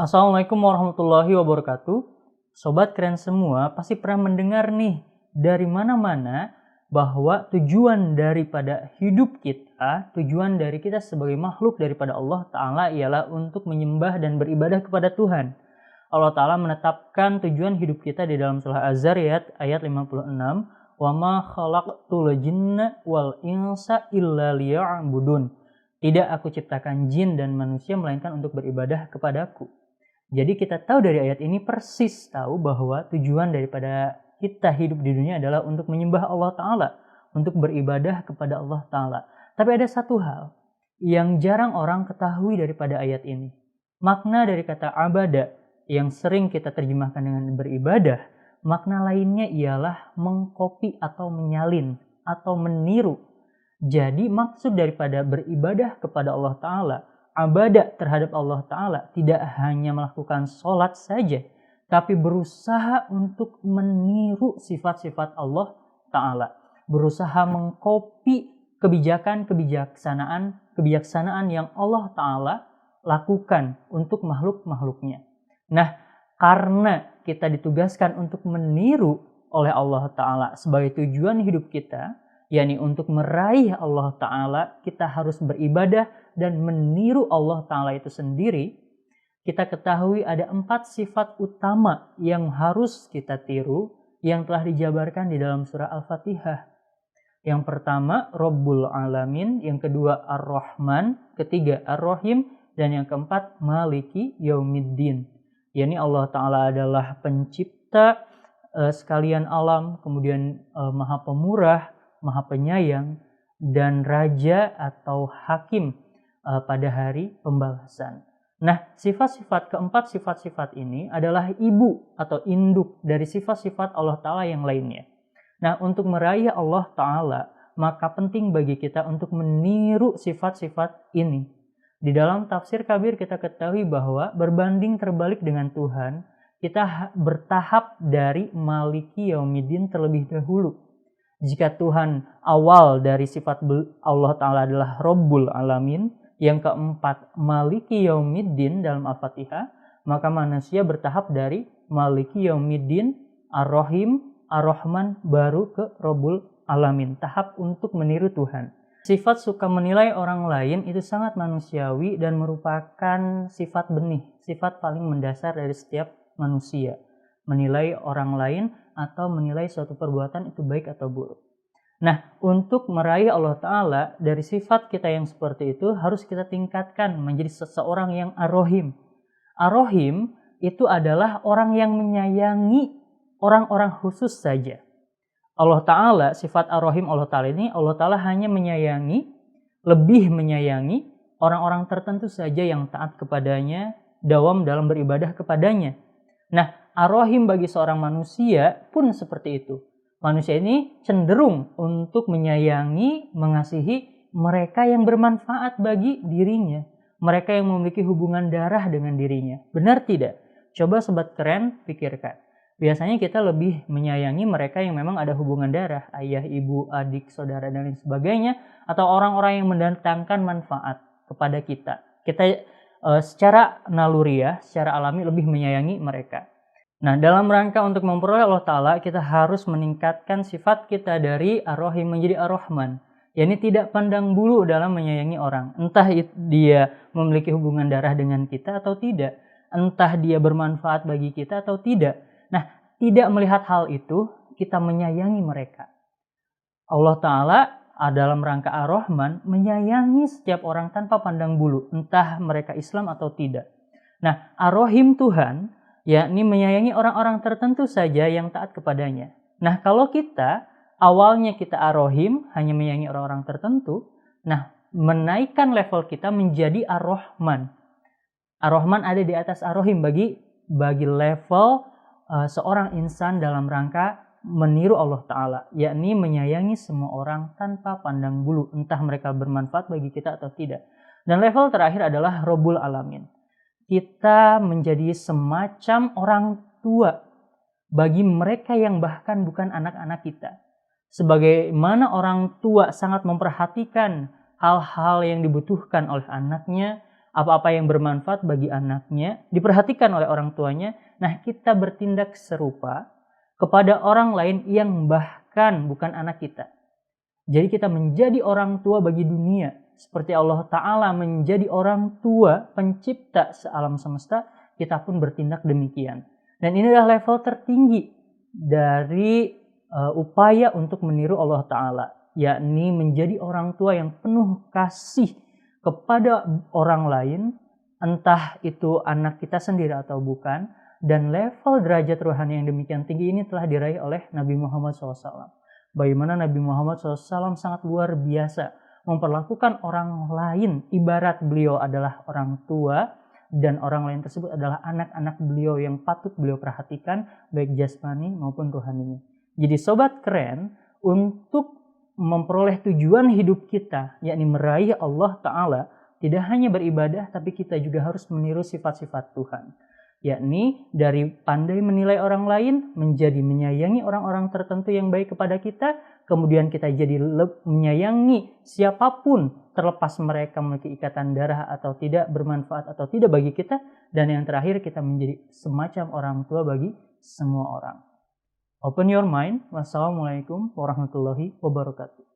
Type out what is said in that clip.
Assalamualaikum warahmatullahi wabarakatuh. Sobat keren semua pasti pernah mendengar nih dari mana-mana bahwa tujuan daripada hidup kita, tujuan dari kita sebagai makhluk daripada Allah Ta'ala ialah untuk menyembah dan beribadah kepada Tuhan. Allah Ta'ala menetapkan tujuan hidup kita di dalam surah Az-Zariyat ayat 56. Wa ma khalaqtul jinna wal insa illa liya'budun. Tidak aku ciptakan jin dan manusia melainkan untuk beribadah kepadaku. Jadi kita tahu dari ayat ini persis tahu bahwa tujuan daripada kita hidup di dunia adalah untuk menyembah Allah Ta'ala, untuk beribadah kepada Allah Ta'ala. Tapi ada satu hal yang jarang orang ketahui daripada ayat ini. Makna dari kata abada yang sering kita terjemahkan dengan beribadah, makna lainnya ialah mengkopi atau menyalin atau meniru. Jadi maksud daripada beribadah kepada Allah Ta'ala, ibadah terhadap Allah Ta'ala tidak hanya melakukan sholat saja, tapi berusaha untuk meniru sifat-sifat Allah Ta'ala. Berusaha mengkopi kebijaksanaan yang Allah Ta'ala lakukan untuk makhluk-makhluknya. Nah, karena kita ditugaskan untuk meniru oleh Allah Ta'ala sebagai tujuan hidup kita, yakni untuk meraih Allah Ta'ala, kita harus beribadah dan meniru Allah Ta'ala itu sendiri. Kita ketahui ada 4 sifat utama yang harus kita tiru yang telah dijabarkan di dalam surah Al-Fatihah. Yang pertama Rabbul Alamin, yang kedua Ar-Rahman, ketiga Ar-Rahim, dan yang keempat Maliki Yaumiddin. yakni Allah Ta'ala adalah pencipta sekalian alam, kemudian Maha Pemurah, Maha Penyayang, dan Raja atau Hakim pada hari pembalasan. Nah, keempat sifat-sifat ini adalah ibu atau induk dari sifat-sifat Allah Ta'ala yang lainnya. Nah, untuk meraih Allah Ta'ala, maka penting bagi kita untuk meniru sifat-sifat ini. Di dalam tafsir kabir kita ketahui bahwa berbanding terbalik dengan Tuhan, kita bertahap dari Maliki Yaumiddin terlebih dahulu. Jika Tuhan awal dari sifat Allah Ta'ala adalah Rabbul Alamin, yang keempat Maliki Yaumiddin dalam Al-Fatihah, maka manusia bertahap dari Maliki Yaumiddin, Ar-Rahim, Ar-Rahman, baru ke Rabbul Alamin, tahap untuk meniru Tuhan. Sifat suka menilai orang lain itu sangat manusiawi dan merupakan sifat benih, sifat paling mendasar dari setiap manusia. Menilai orang lain atau menilai suatu perbuatan itu baik atau buruk. Nah, untuk meraih Allah Ta'ala dari sifat kita yang seperti itu harus kita tingkatkan menjadi seseorang yang Ar-Rahim. Ar-Rahim itu adalah orang yang menyayangi orang-orang khusus saja. Allah Ta'ala, sifat Ar-Rahim Allah Ta'ala ini, Allah Ta'ala hanya lebih menyayangi orang-orang tertentu saja yang taat kepadanya, dawam dalam beribadah kepadanya. Nah, Ar-Rahim bagi seorang manusia pun seperti itu. Manusia ini cenderung untuk menyayangi, mengasihi mereka yang bermanfaat bagi dirinya. Mereka yang memiliki hubungan darah dengan dirinya. Benar tidak? Coba sobat keren pikirkan. Biasanya kita lebih menyayangi mereka yang memang ada hubungan darah, ayah, ibu, adik, saudara, dan lain sebagainya, atau orang-orang yang mendatangkan manfaat kepada kita. Kita secara naluriah, secara alami lebih menyayangi mereka. Nah, dalam rangka untuk memperoleh Allah Ta'ala, kita harus meningkatkan sifat kita dari Ar-Rahim menjadi Ar-Rahman. yakni tidak pandang bulu dalam menyayangi orang. Entah dia memiliki hubungan darah dengan kita atau tidak. Entah dia bermanfaat bagi kita atau tidak. Nah, tidak melihat hal itu, kita menyayangi mereka. Allah Ta'ala dalam rangka Ar-Rahman menyayangi setiap orang tanpa pandang bulu. Entah mereka Islam atau tidak. Nah, Ar-Rahim Tuhan, yakni menyayangi orang-orang tertentu saja yang taat kepadanya. Nah, kalau awalnya kita Ar-Rahim, hanya menyayangi orang-orang tertentu, nah, menaikkan level kita menjadi Ar-Rahman. Ar-Rahman ada di atas Ar-Rahim bagi level seorang insan dalam rangka meniru Allah Ta'ala, yakni menyayangi semua orang tanpa pandang bulu, entah mereka bermanfaat bagi kita atau tidak. Dan level terakhir adalah Rabbul Alamin. Kita menjadi semacam orang tua bagi mereka yang bahkan bukan anak-anak kita. Sebagaimana orang tua sangat memperhatikan hal-hal yang dibutuhkan oleh anaknya, apa-apa yang bermanfaat bagi anaknya diperhatikan oleh orang tuanya. Nah, kita bertindak serupa kepada orang lain yang bahkan bukan anak kita. Jadi kita menjadi orang tua bagi dunia. Seperti Allah Ta'ala menjadi orang tua pencipta sealam semesta, kita pun bertindak demikian. Dan ini adalah level tertinggi dari upaya untuk meniru Allah Ta'ala, yakni menjadi orang tua yang penuh kasih kepada orang lain, entah itu anak kita sendiri atau bukan. Dan level derajat rohani yang demikian tinggi ini telah diraih oleh Nabi Muhammad SAW. Bagaimana Nabi Muhammad SAW sangat luar biasa memperlakukan orang lain ibarat beliau adalah orang tua, dan orang lain tersebut adalah anak-anak beliau yang patut beliau perhatikan baik jasmani maupun rohaninya. Jadi sobat keren, untuk memperoleh tujuan hidup kita, yakni meraih Allah Ta'ala, tidak hanya beribadah, tapi kita juga harus meniru sifat-sifat Tuhan. Yakni dari pandai menilai orang lain, menjadi menyayangi orang-orang tertentu yang baik kepada kita, kemudian kita jadi menyayangi siapapun, terlepas mereka memiliki ikatan darah atau tidak, bermanfaat atau tidak bagi kita, dan yang terakhir kita menjadi semacam orang tua bagi semua orang. Open your mind. Wassalamualaikum warahmatullahi wabarakatuh.